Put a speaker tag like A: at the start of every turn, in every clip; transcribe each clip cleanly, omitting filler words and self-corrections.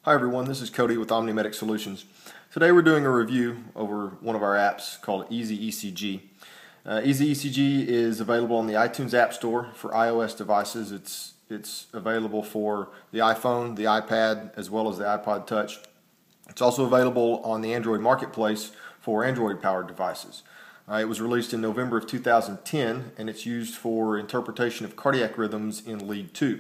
A: Hi everyone, this is Cody with OmniMedic Solutions. Today we're doing a review over one of our apps called EasyECG. EasyECG is available on the iTunes App Store for iOS devices. It's available for the iPhone, the iPad, as well as the iPod Touch. It's also available on the Android Marketplace for Android-powered devices. It was released in November of 2010, and it's used for interpretation of cardiac rhythms in Lead 2.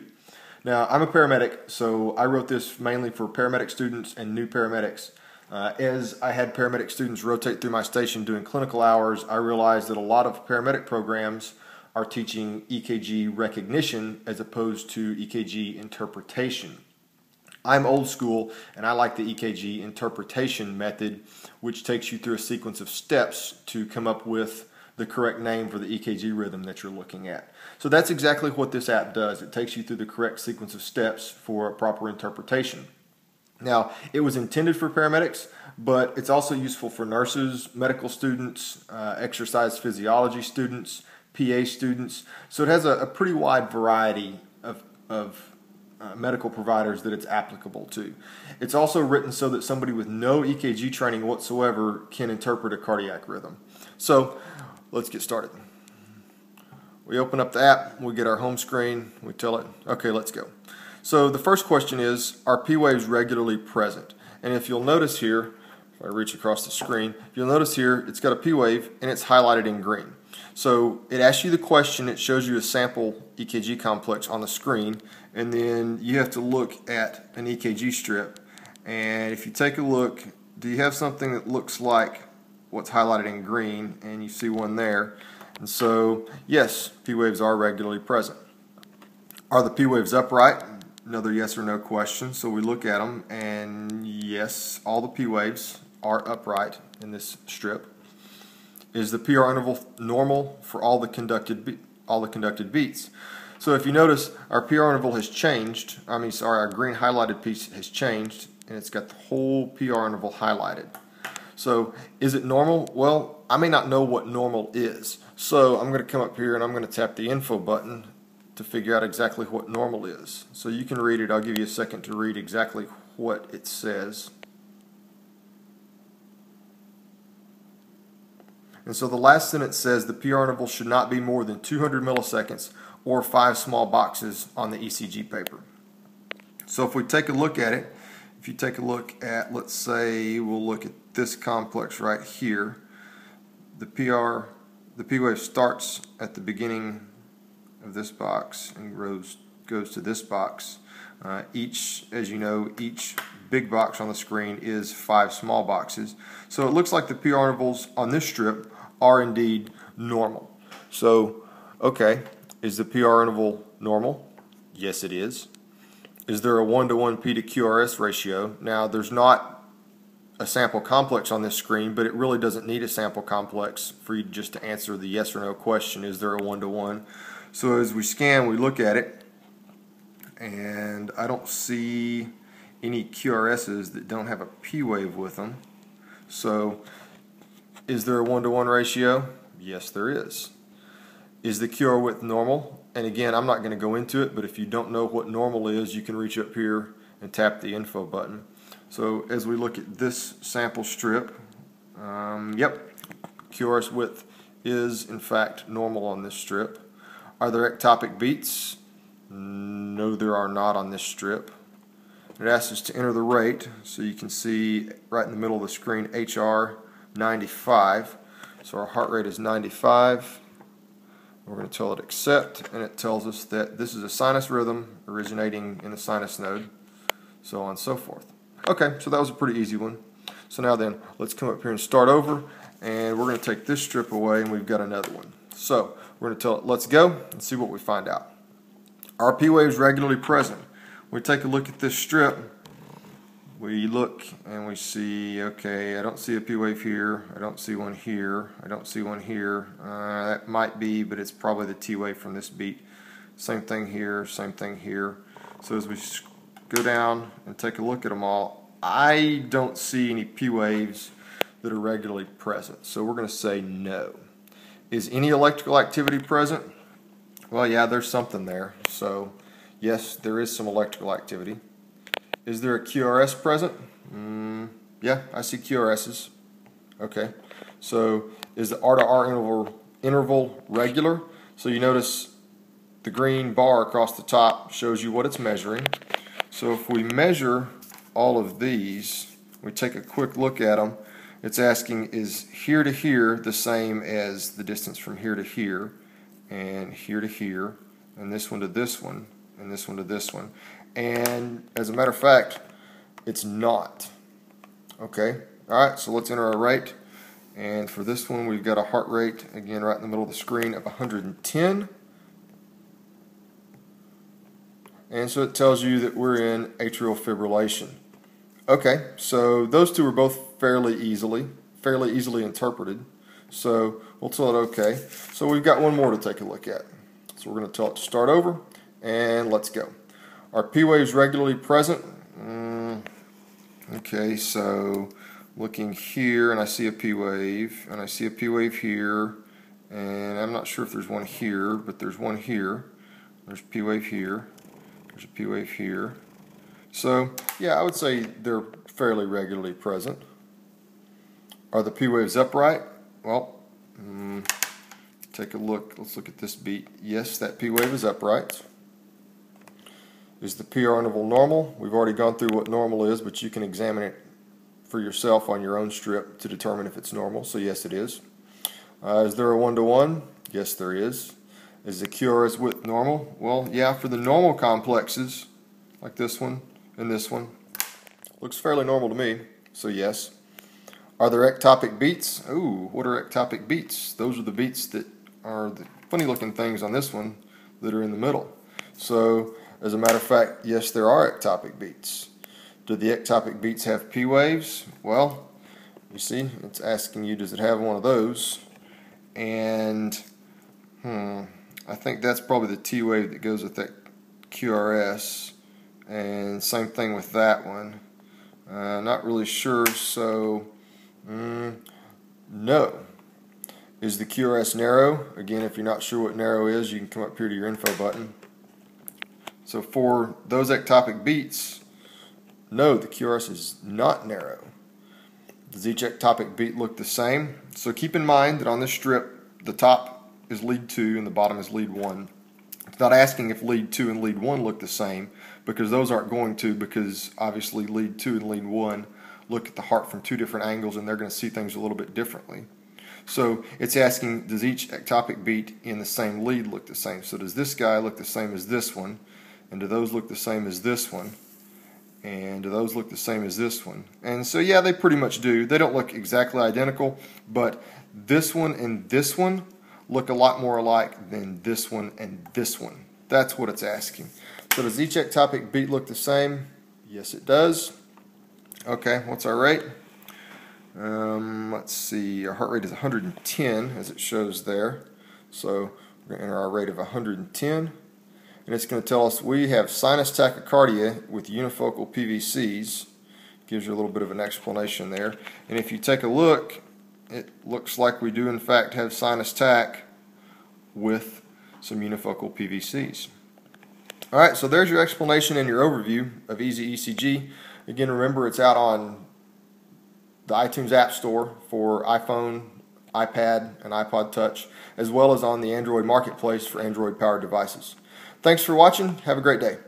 A: Now, I'm a paramedic, so I wrote this mainly for paramedic students and new paramedics. As I had paramedic students rotate through my station doing clinical hours, I realized that a lot of paramedic programs are teaching EKG recognition as opposed to EKG interpretation. I'm old school, and I like the EKG interpretation method, which takes you through a sequence of steps to come up with the correct name for the EKG rhythm that you're looking at. So that's exactly what this app does. It takes you through the correct sequence of steps for a proper interpretation. Now, it was intended for paramedics, but it's also useful for nurses, medical students, exercise physiology students, PA students. So it has a pretty wide variety of medical providers that it's applicable to. It's also written so that somebody with no EKG training whatsoever can interpret a cardiac rhythm. So let's get started. We open up the app, we get our home screen, we tell it, okay, let's go. So the first question is, are P waves regularly present? And if you'll notice here, if I reach across the screen, you'll notice here it's got a P wave and it's highlighted in green. So it asks you the question, it shows you a sample EKG complex on the screen, and then you have to look at an EKG strip. And if you take a look, do you have something that looks like what's highlighted in green? And you see one there. And so, yes, P waves are regularly present. Are the P waves upright? Another yes or no question. So we look at them, and yes, all the P waves are upright in this strip. Is the PR interval normal for all the conducted beats? So if you notice, our PR interval has changed. Our green highlighted piece has changed, and it's got the whole PR interval highlighted. So is it normal? Well, I may not know what normal is. So I'm going to come up here and I'm going to tap the info button to figure out exactly what normal is. So you can read it. I'll give you a second to read exactly what it says. And so the last sentence says the PR interval should not be more than 200 milliseconds or 5 small boxes on the ECG paper. So if we take a look at it, if you take a look at, let's say, we'll look at this complex right here, the P wave starts at the beginning of this box and goes to this box. As you know, each big box on the screen is 5 small boxes. So it looks like the PR intervals on this strip are indeed normal. So, okay, is the PR interval normal? Yes, it is. Is there a 1-to-1 P to QRS ratio? Now, there's not a sample complex on this screen, but it really doesn't need a sample complex for you just to answer the yes or no question, is there a 1-to-1? So as we scan, we look at it, and I don't see any QRSs that don't have a P wave with them. So is there a 1-to-1 ratio? Yes, there is. Is the QR width normal? And again, I'm not going to go into it, but if you don't know what normal is, you can reach up here and tap the info button. So as we look at this sample strip, yep, QRS width is in fact normal on this strip. Are there ectopic beats? No, there are not on this strip. It asks us to enter the rate, so you can see right in the middle of the screen HR 95. So our heart rate is 95. We're going to tell it accept, and it tells us that this is a sinus rhythm originating in the sinus node, so on and so forth. Okay, so that was a pretty easy one. So now then, let's come up here and start over, and we're going to take this strip away, and we've got another one. So we're going to tell it let's go and see what we find out. Are P waves regularly present? We take a look at this strip. We look and we see, okay, I don't see a P wave here, I don't see one here, I don't see one here. That might be, but it's probably the T wave from this beat. Same thing here, same thing here. So as we go down and take a look at them all, I don't see any P waves that are regularly present. So we're going to say no. Is any electrical activity present? Well, yeah, there's something there. So yes, there is some electrical activity. Is there a QRS present? Yeah, I see QRSs. Okay, so is the R-to-R interval regular? So you notice the green bar across the top shows you what it's measuring. So if we measure all of these, we take a quick look at them, it's asking, is here to here the same as the distance from here to here, and here to here, and this one to this one, and this one to this one. And as a matter of fact, it's not. Okay, alright, so let's enter our rate. And for this one, we've got a heart rate, again, right in the middle of the screen of 110. And so it tells you that we're in atrial fibrillation. Okay, so those two are both fairly easily interpreted. So we'll tell it okay. So we've got one more to take a look at. So we're going to tell it to start over, and let's go. Are P waves regularly present? Okay, so looking here, and I see a P wave, and I see a P wave here, and I'm not sure if there's one here, but there's one here. There's a P wave here. There's a P wave here. So, yeah, I would say they're fairly regularly present. Are the P waves upright? Well, take a look. Let's look at this beat. Yes, that P wave is upright. Is the PR interval normal? We've already gone through what normal is, but you can examine it for yourself on your own strip to determine if it's normal. So yes, it is. Is there a 1-to-1? Yes, there is. Is the QRS width normal? Well, yeah, for the normal complexes, like this one and this one, looks fairly normal to me, so yes. Are there ectopic beats? Ooh, what are ectopic beats? Those are the beats that are the funny looking things on this one that are in the middle. So, as a matter of fact, yes, there are ectopic beats. Do the ectopic beats have P waves? Well, you see, it's asking you, does it have one of those? And, I think that's probably the T wave that goes with that QRS. And same thing with that one. Not really sure, so no. Is the QRS narrow? Again, if you're not sure what narrow is, you can come up here to your info button. So for those ectopic beats, no, the QRS is not narrow. Does each ectopic beat look the same? So keep in mind that on this strip, the top is lead 2 and the bottom is lead 1. It's not asking if lead 2 and lead 1 look the same, because those aren't going to, because obviously lead 2 and lead 1 look at the heart from two different angles and they're going to see things a little bit differently. So it's asking, does each ectopic beat in the same lead look the same? So does this guy look the same as this one? And do those look the same as this one? And do those look the same as this one? And so yeah, they pretty much do. They don't look exactly identical, but this one and this one look a lot more alike than this one and this one. That's what it's asking. So does each ectopic beat look the same? Yes, it does. Okay, what's our rate? Let's see, our heart rate is 110 as it shows there. So we're going to enter our rate of 110. And it's going to tell us we have sinus tachycardia with unifocal PVCs. Gives you a little bit of an explanation there. And if you take a look, it looks like we do in fact have sinus tach with some unifocal PVCs. Alright, so there's your explanation and your overview of EasyECG. Again, remember it's out on the iTunes App Store for iPhone, iPad, and iPod Touch, as well as on the Android Marketplace for Android-powered devices. Thanks for watching. Have a great day.